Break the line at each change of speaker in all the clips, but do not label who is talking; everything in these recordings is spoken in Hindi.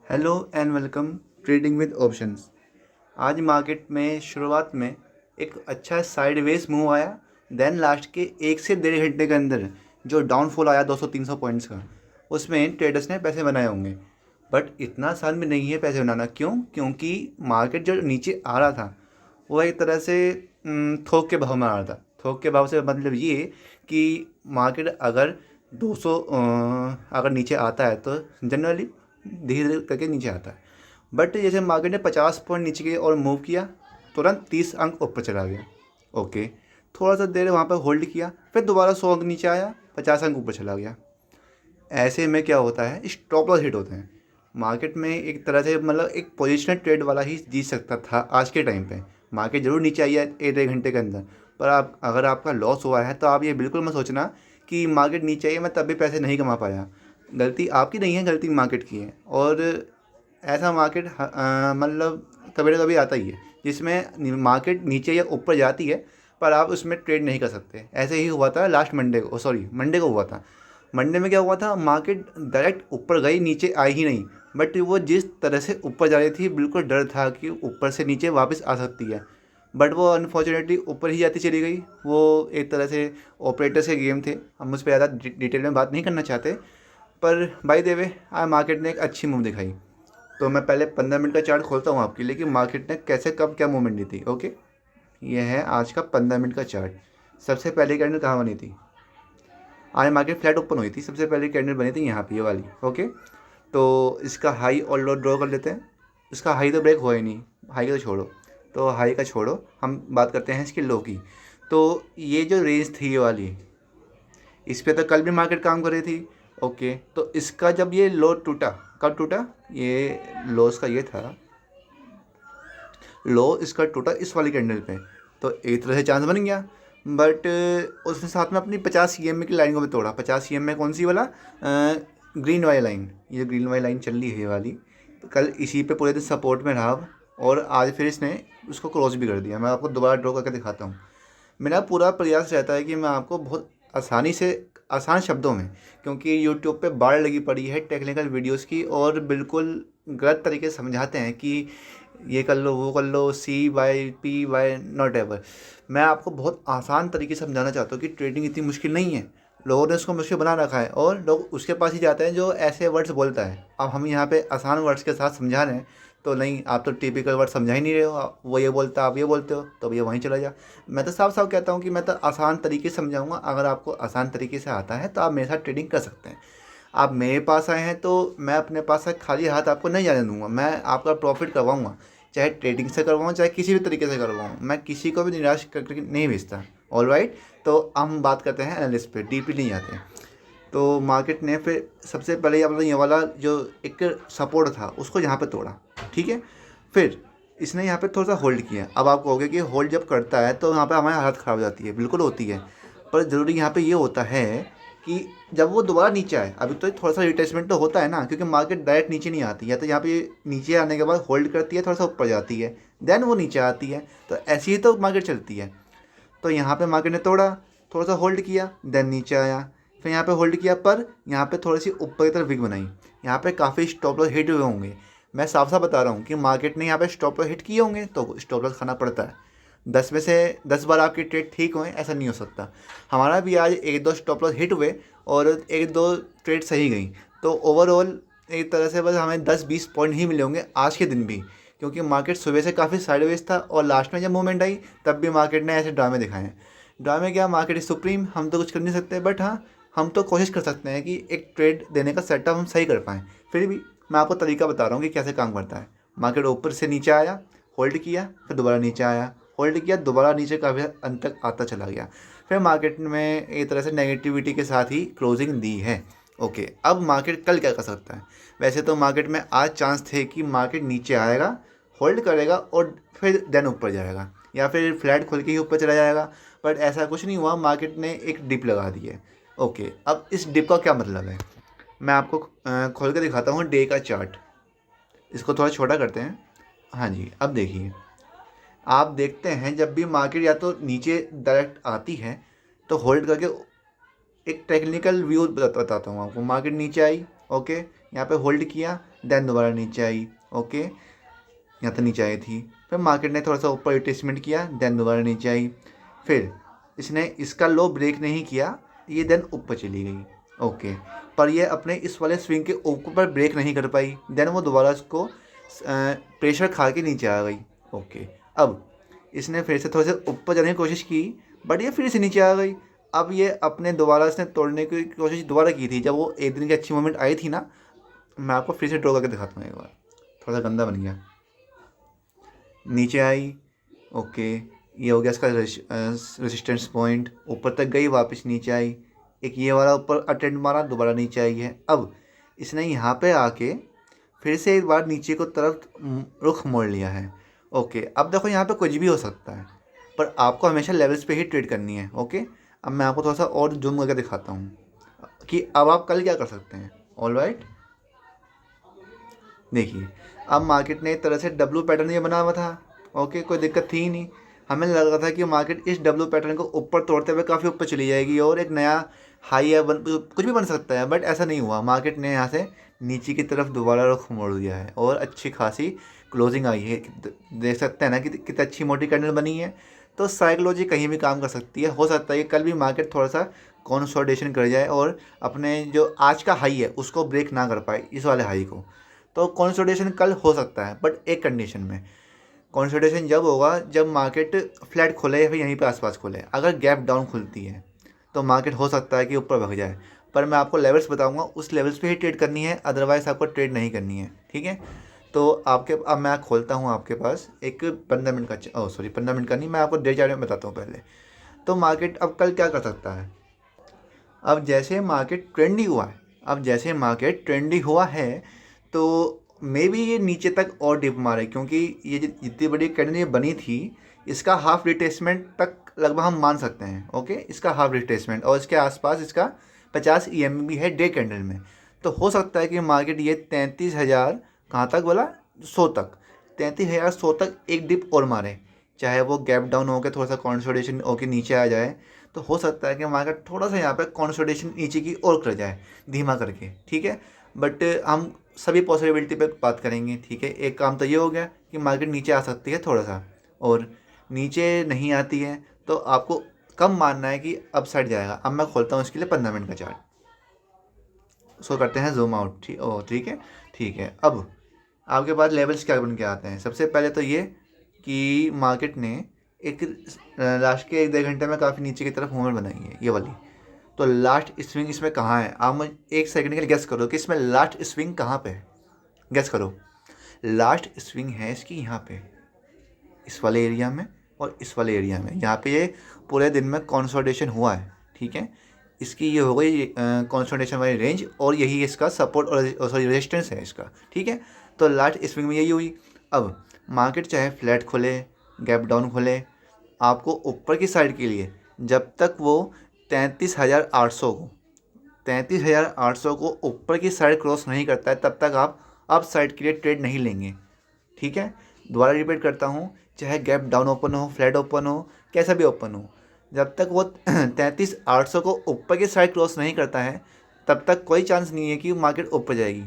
Hello and welcome trading with options. आज मार्केट में शुरुआत में एक अच्छा साइडवेज मूव आया। देन लास्ट के 1 से 1.5 घंटे के अंदर जो डाउनफॉल आया 200-300 पॉइंट्स का, उसमें ट्रेडर्स ने पैसे बनाए होंगे। बट इतना आसान भी नहीं है पैसे बनाना। क्यों? क्योंकि मार्केट जो नीचे आ रहा था वो एक तरह से थोक के भाव में आ रहा था। थोक के भाव से मतलब ये कि मार्केट अगर 200 अगर नीचे आता है तो जनरली धीरे धीरे करके नीचे आता है। बट जैसे मार्केट ने 50 पॉइंट नीचे गए और मूव किया, तुरंत 30 अंक ऊपर चला गया। ओके, थोड़ा सा देर वहाँ पर होल्ड किया, फिर दोबारा 100 अंक नीचे आया, 50 अंक ऊपर चला गया। ऐसे में क्या होता है, स्टॉप लॉस हिट होते हैं। मार्केट में एक तरह से मतलब एक पोजिशनल ट्रेड वाला ही जीत सकता था आज के टाइम पे। मार्केट ज़रूर नीचे आई है 1 घंटे के अंदर, पर आप अगर आपका लॉस हुआ है तो आप ये बिल्कुल मत सोचना कि मार्केट नीचे आई है मैं तब भी पैसे नहीं कमा पाया। गलती आपकी नहीं है, गलती मार्केट की है। और ऐसा मार्केट मतलब कभी ना कभी आता ही है जिसमें मार्केट नीचे या ऊपर जाती है पर आप उसमें ट्रेड नहीं कर सकते। ऐसे ही हुआ था लास्ट मंडे को, सॉरी मंडे को हुआ था। मंडे में क्या हुआ था, मार्केट डायरेक्ट ऊपर गई, नीचे आई ही नहीं। बट वो जिस तरह से ऊपर जा रही थी बिल्कुल डर था कि ऊपर से नीचे वापस आ सकती है। बट वो अनफॉर्चुनेटली ऊपर ही जाती चली गई। वो एक तरह से ऑपरेटर्स के गेम थे, हम उस पर ज़्यादा डिटेल में बात नहीं करना चाहते। पर बाय द वे आज मार्केट ने एक अच्छी मूव दिखाई। तो मैं पहले 15 मिनट का चार्ट खोलता हूँ आपके लिए कि मार्केट ने कैसे कब क्या मूवमेंट दी थी। ओके, ये है आज का 15 मिनट का चार्ट। सबसे पहले कैंडल कहाँ बनी थी? आज मार्केट फ्लैट ओपन हुई थी, सबसे पहले कैंडल बनी थी यहाँ पे, ये वाली। ओके, तो इसका हाई और लो ड्रॉ कर लेते हैं। इसका हाई तो ब्रेक हुआ ही नहीं, हाई का तो छोड़ो। तो हाई का छोड़ो, हम बात करते हैं इसकी लो की। तो ये जो रेंज थी ये वाली, इस पे तो कल भी मार्केट काम कर रही थी। ओके, तो इसका जब ये लो टूटा, कब टूटा? ये लो इसका ये था, लो इसका टूटा इस वाली कैंडल पे। तो एक तरह से चांस बन गया। बट उसने साथ में अपनी 50 EMA की लाइन को भी तोड़ा। 50 EMA कौन सी वाला? ग्रीन वाली लाइन, ये ग्रीन वाली लाइन चल रही है ये वाली। तो कल इसी पे पूरे दिन सपोर्ट में रहा और आज फिर इसने उसको क्रॉस भी कर दिया। मैं आपको दोबारा ड्रॉ करके दिखाता हूँ। मेरा पूरा प्रयास रहता है कि मैं आपको बहुत आसानी से, आसान शब्दों में, क्योंकि यूट्यूब पे बाढ़ लगी पड़ी है टेक्निकल वीडियोस की और बिल्कुल गलत तरीके से समझाते हैं कि ये कर लो वो कर लो, CY PY नॉट एवर। मैं आपको बहुत आसान तरीके से समझाना चाहता हूँ कि ट्रेडिंग इतनी मुश्किल नहीं है। लोगों ने उसको मुश्किल बना रखा है और लोग उसके पास ही जाते हैं जो ऐसे वर्ड्स बोलता है। अब हम यहाँ पे आसान वर्ड्स के साथ समझा रहे हैं, तो नहीं, आप तो टिपिकल वर्ड समझा ही नहीं रहे हो। वो ये बोलता है, आप ये बोलते हो, तो ये वहीं चला जा। मैं तो साफ साफ कहता हूँ कि मैं तो आसान तरीके से समझाऊंगा। अगर आपको आसान तरीके से आता है तो आप मेरे साथ ट्रेडिंग कर सकते हैं। आप मेरे पास आए हैं तो मैं अपने पास से खाली हाथ आपको नहीं जाने दूंगा। मैं आपका प्रॉफिट करवाऊंगा, चाहे ट्रेडिंग से करवाऊँ चाहे किसी भी तरीके से करवाऊँ। मैं किसी को भी निराश करके नहीं भेजता। ऑल राइट, तो हम बात करते हैं एनालिस्ट पे, डीपली नहीं जाते। तो मार्केट ने फिर सबसे पहले अपना ये वाला जो एक सपोर्ट था उसको यहाँ पे तोड़ा। ठीक है, फिर इसने यहाँ पे थोड़ा सा होल्ड किया। अब आप कहोगे कि होल्ड जब करता है तो यहाँ पे हमारी हालत ख़राब हो जाती है। बिल्कुल होती है, पर ज़रूरी यहाँ पे ये होता है कि जब वो दोबारा नीचे आए, अभी तो थोड़ा सा रिट्रेसमेंट तो होता है ना, क्योंकि मार्केट डायरेक्ट नीचे नहीं आती है। तो यहाँ पे नीचे आने के बाद होल्ड करती है, थोड़ा सा ऊपर जाती है, देन वो नीचे आती है। तो ऐसी ही तो मार्केट चलती है। तो यहाँ पे मार्केट ने तोड़ा, थोड़ा सा होल्ड किया, देन नीचे आया, फिर यहाँ पे होल्ड किया, पर यहाँ पे थोड़ी सी ऊपर की तरफ विक बनाई। यहाँ पे काफ़ी स्टॉप लॉस हिट हुए होंगे। मैं साफ साफ बता रहा हूँ कि मार्केट ने यहाँ पे स्टॉप लॉस हिट किए होंगे तो स्टॉप लॉस खाना पड़ता है। 10 में से 10 बार आपकी ट्रेड ठीक हुए ऐसा नहीं हो सकता। हमारा भी आज 1-2 स्टॉप लॉस हिट हुए और 1-2 ट्रेड सही गई। तो ओवरऑल एक तरह से बस हमें 10-20 पॉइंट ही मिले होंगे आज के दिन भी, क्योंकि मार्केट सुबह से काफ़ी साइडवेज था और लास्ट में जब मूवमेंट आई तब भी मार्केट ने ऐसे ड्रामे दिखाए हैं। ड्रामे क्या, मार्केट इज सुप्रीम, हम तो कुछ कर नहीं सकते। बट हाँ, हम तो कोशिश कर सकते हैं कि एक ट्रेड देने का सेटअप हम सही कर पाएँ। फिर भी मैं आपको तरीका बता रहा हूँ कि कैसे काम करता है। मार्केट ऊपर से नीचे आया, होल्ड किया, फिर दोबारा नीचे आया, होल्ड किया, दोबारा नीचे काफ़ी अंत तक आता चला गया। फिर मार्केट में एक तरह से नेगेटिविटी के साथ ही क्लोजिंग दी है। ओके, अब मार्केट कल क्या कर सकता है? वैसे तो मार्केट में आज चांस थे कि मार्केट नीचे आएगा, होल्ड करेगा और फिर देन ऊपर जाएगा, या फिर फ्लैट खोल के ही ऊपर चला जाएगा। बट ऐसा कुछ नहीं हुआ, मार्केट ने एक डिप लगा दी है। ओके, अब इस डिप का क्या मतलब है मैं आपको खोल के दिखाता हूँ डे का चार्ट। इसको थोड़ा छोटा करते हैं। हाँ जी, अब देखिए, आप देखते हैं जब भी मार्केट या तो नीचे डायरेक्ट आती है तो होल्ड करके, एक टेक्निकल व्यू बताता हूँ आपको। मार्केट नीचे आई, ओके, यहाँ पे होल्ड किया, देन दोबारा नीचे आई। ओके, यहाँ तक नीचे आई थी। फिर मार्केट ने थोड़ा सा ऊपर रिट्रेसमेंट किया, देन दोबारा नीचे आई। फिर इसने इसका लो ब्रेक नहीं किया, ये देन ऊपर चली गई। ओके, पर ये अपने इस वाले स्विंग के ऊपर ब्रेक नहीं कर पाई, देन वो दोबारा इसको प्रेशर खा के नीचे आ गई। ओके, अब इसने फिर से थोड़े से ऊपर जाने की कोशिश की, बट ये फिर से नीचे आ गई। अब ये अपने दोबारा इसने तोड़ने की कोशिश दोबारा की थी, जब वो एक दिन की अच्छी मोमेंट आई थी ना। मैं आपको फिर से ड्रॉ करके दिखाता हूँ एक बार, थोड़ा सा गंदा बन गया। नीचे आई। ओके, ये हो गया इसका रेजिस्टेंस पॉइंट, ऊपर तक गई, वापस नीचे आई। एक ये वाला ऊपर अटेंड मारा, दोबारा नीचे आई है। अब इसने यहाँ पे आके फिर से एक बार नीचे को तरफ रुख मोड़ लिया है। ओके, अब देखो यहाँ पे कुछ भी हो सकता है, पर आपको हमेशा लेवल्स पे ही ट्रेड करनी है। ओके, अब मैं आपको थोड़ा सा और जूम करके दिखाता हूँ कि अब आप कल क्या कर सकते हैं। ऑल राइट, देखिए अब मार्केट ने एक तरह से डब्लू पैटर्न ये बना हुआ था। ओके, कोई दिक्कत थी ही नहीं। हमें लग रहा था कि मार्केट इस डब्लू पैटर्न को ऊपर तोड़ते हुए काफ़ी ऊपर चली जाएगी और एक नया हाई या कुछ भी बन सकता है, बट ऐसा नहीं हुआ। मार्केट ने यहाँ से नीचे की तरफ दोबारा रुख मोड़ दिया है और अच्छी खासी क्लोजिंग आई है। देख सकते हैं ना कि कितनी अच्छी मोटी कैंडल बनी है। तो साइकोलॉजी कहीं भी काम कर सकती है। हो सकता है कि कल भी मार्केट थोड़ा सा कंसोलिडेशन कर जाए और अपने जो आज का हाई है उसको ब्रेक ना कर पाए, इस वाले हाई को। तो कंसोलिडेशन कल हो सकता है, बट एक कंडीशन में। कंसोलिडेशन जब होगा जब मार्केट फ्लैट खोले या फिर यहीं पे आसपास खोले। अगर गैप डाउन खुलती है तो मार्केट हो सकता है कि ऊपर भग जाए, पर मैं आपको लेवल्स बताऊंगा, उस लेवल्स पे ही ट्रेड करनी है, अदरवाइज़ आपको ट्रेड नहीं करनी है। ठीक है, तो आपके अब मैं खोलता हूँ आपके पास एक 15 मिनट का, सॉरी 15 मिनट का नहीं, मैं आपको 1.5 मिनट बताता हूँ पहले। तो मार्केट अब कल क्या कर सकता है। अब जैसे मार्केट ट्रेंडी हुआ है, तो मे बी ये नीचे तक और डिप मारे, क्योंकि ये जितनी बड़ी कैंडल ये बनी थी, इसका हाफ रिट्रेसमेंट तक लगभग हम मान सकते हैं। ओके, इसका हाफ रिट्रेसमेंट और इसके आसपास इसका 50 EM भी है डे कैंडल में। तो हो सकता है कि मार्केट ये 33,000 कहाँ तक बोला, 100 तक, 33,100 तक एक डिप और मारे, चाहे वो गैप डाउन होकर थोड़ा सा कंसोलिडेशन होकर नीचे आ जाए। तो हो सकता है कि मार्केट थोड़ा सा यहाँ पे कंसोलिडेशन नीचे की ओर कर जाए धीमा करके। ठीक है, बट हम सभी पॉसिबिलिटी पे बात करेंगे। ठीक है, एक काम तो ये हो गया कि मार्केट नीचे आ सकती है थोड़ा सा, और नीचे नहीं आती है तो आपको कम मानना है कि अप साइड जाएगा। अब मैं खोलता हूँ इसके लिए 15 मिनट का चार्ट, उसको करते हैं जूम आउट। ठीक है, ठीक है। अब आपके पास लेवल्स क्या बन के आते हैं। सबसे पहले तो ये कि मार्केट ने एक लास्ट के 1-2 घंटे में काफ़ी नीचे की तरफ मूवमेंट बनाई है, ये वाली। तो लास्ट स्विंग इसमें कहाँ है, आप मुझे 1 सेकंड के लिए गेस करो कि इसमें लास्ट स्विंग कहाँ पे है। गेस करो, लास्ट स्विंग है इसकी यहाँ पे, इस वाले एरिया में और इस वाले एरिया में। यहाँ पे ये पूरे दिन में कंसोलिडेशन हुआ है। ठीक है, इसकी ये हो गई कंसोलिडेशन वाली रेंज, और यही इसका सपोर्ट और सॉरी रेजिस्टेंस है इसका। ठीक है, तो लास्ट स्विंग में यही हुई। अब मार्केट चाहे फ्लैट खोले, गैप डाउन खोले, आपको ऊपर की साइड के लिए जब तक वो 33,800 को 33,800 को ऊपर की साइड क्रॉस नहीं करता है, तब तक आप अप साइड के लिए ट्रेड नहीं लेंगे। ठीक है, दोबारा रिपीट करता हूँ, चाहे गैप डाउन ओपन हो, फ्लैट ओपन हो, कैसा भी ओपन हो, जब तक वो 33,800 को ऊपर की साइड क्रॉस नहीं करता है, तब तक कोई चांस नहीं है कि मार्केट ऊपर जाएगी।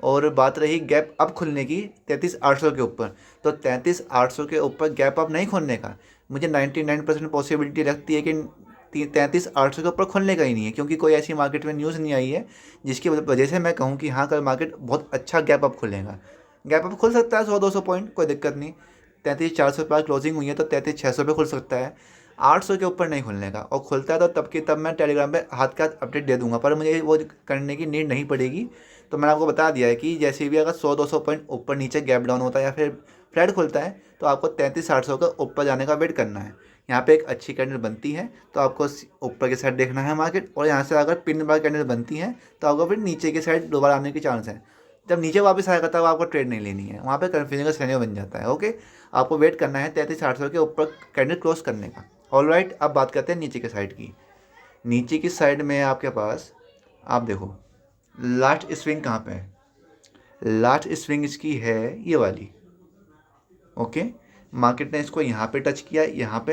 और बात रही गैप अप खुलने की 33,800 के ऊपर, तो 33,800 के ऊपर गैप अप नहीं खोलने का मुझे 99% पॉसिबिलिटी लगती है कि 33,800 के ऊपर खुलने का ही नहीं है, क्योंकि कोई ऐसी मार्केट में न्यूज़ नहीं आई है जिसकी वजह से मैं कहूँ कि हाँ कल मार्केट बहुत अच्छा गैप अप खुलेगा। गैप अप खुल सकता है 100-200 पॉइंट, कोई दिक्कत नहीं। 33,400 पर क्लोजिंग हुई है तो 33,600 पे खुल सकता है, 800 के ऊपर नहीं खुलने का। और खुलता है तो तब के तब मैं टेलीग्राम पे हाथ का अपडेट दे दूंगा, पर मुझे वो करने की नीड नहीं पड़ेगी। तो मैंने आपको बता दिया है कि जैसे भी अगर 100-200 पॉइंट ऊपर नीचे गैप डाउन होता है या फिर फ्लैट खुलता है, तो आपको 33,800 का ऊपर जाने का वेट करना है। यहाँ पे एक अच्छी कैंडल बनती है तो आपको ऊपर की साइड देखना है मार्केट, और यहाँ से अगर पिन बार कैंडल बनती है तो आपको फिर नीचे की साइड दोबारा आने की चांस है। जब नीचे वापस आएगा तब आपको ट्रेड नहीं लेनी है, वहाँ पे कन्फ्यूजन का सिनेरियो बन जाता है। ओके, आपको वेट करना है 33,800 के ऊपर कैंडल क्लोज करने का। ऑल राइट, अब बात करते हैं नीचे की साइड की। नीचे की साइड में आपके पास, आप देखो लास्ट स्विंग कहाँ पे है। लास्ट स्विंग इसकी है ये वाली। ओके, मार्केट ने इसको यहाँ पे टच किया, यहाँ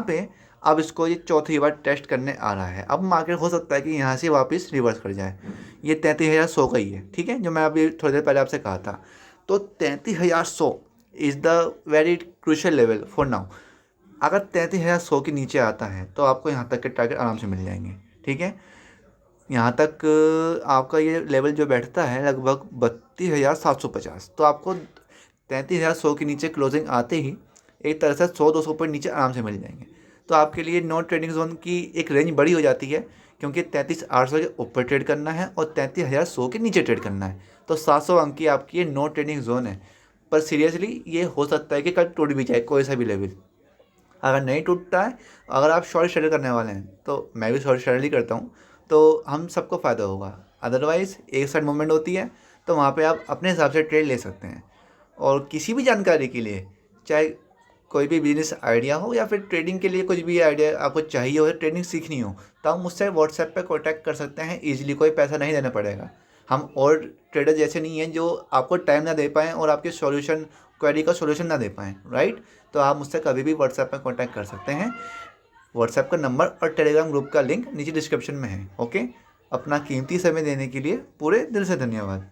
पे अब इसको ये चौथी बार टेस्ट करने आ रहा है। अब मार्केट हो सकता है कि यहाँ से वापस रिवर्स कर जाए। ये 33,100 का ही है, ठीक है, जो मैं अभी थोड़ी देर पहले आपसे कहा था। तो 33,100 is the very crucial level for now. अगर 33,100 के नीचे आता है तो आपको यहाँ तक के टारगेट आराम से मिल जाएंगे, ठीक है। यहाँ तक आपका ये लेवल जो बैठता है लगभग 32,750। तो आपको 33,100 के नीचे क्लोजिंग आते ही एक तरह से 100-200 पॉइंट नीचे आराम से मिल जाएंगे। तो आपके लिए नॉन ट्रेडिंग जोन की एक रेंज बड़ी हो जाती है, क्योंकि 33,800 के ऊपर ट्रेड करना है और 33,100 के नीचे ट्रेड करना है। तो 700 अंक की आपकी ये नॉन ट्रेडिंग जोन है। पर सीरियसली ये हो सकता है कि कल टूट भी जाए कोई सा भी लेवल। अगर नहीं टूटता है, अगर आप शॉर्ट स्टडी करने वाले हैं, तो मैं भी शॉर्ट स्टडी करता हूँ, तो हम सबको फ़ायदा होगा। अदरवाइज़ एक साइड मूवमेंट होती है तो वहाँ पे आप अपने हिसाब से ट्रेड ले सकते हैं। और किसी भी जानकारी के लिए, चाहे कोई भी बिजनेस आइडिया हो या फिर ट्रेडिंग के लिए कुछ भी आइडिया आपको चाहिए हो या ट्रेडिंग सीखनी हो, तो आप मुझसे व्हाट्सएप पे कांटेक्ट कर सकते हैं ईजिली। कोई पैसा नहीं देना पड़ेगा। हम और ट्रेडर जैसे नहीं हैं जो आपको टाइम ना दे पाएँ और आपके सॉल्यूशन क्वेरी का सॉल्यूशन ना दे पाएँ, राइट। तो आप मुझसे कभी भी व्हाट्सएप में कांटेक्ट कर सकते हैं। व्हाट्सएप का नंबर और टेलीग्राम ग्रुप का लिंक नीचे डिस्क्रिप्शन में है, ओके। अपना कीमती समय देने के लिए पूरे दिल से धन्यवाद।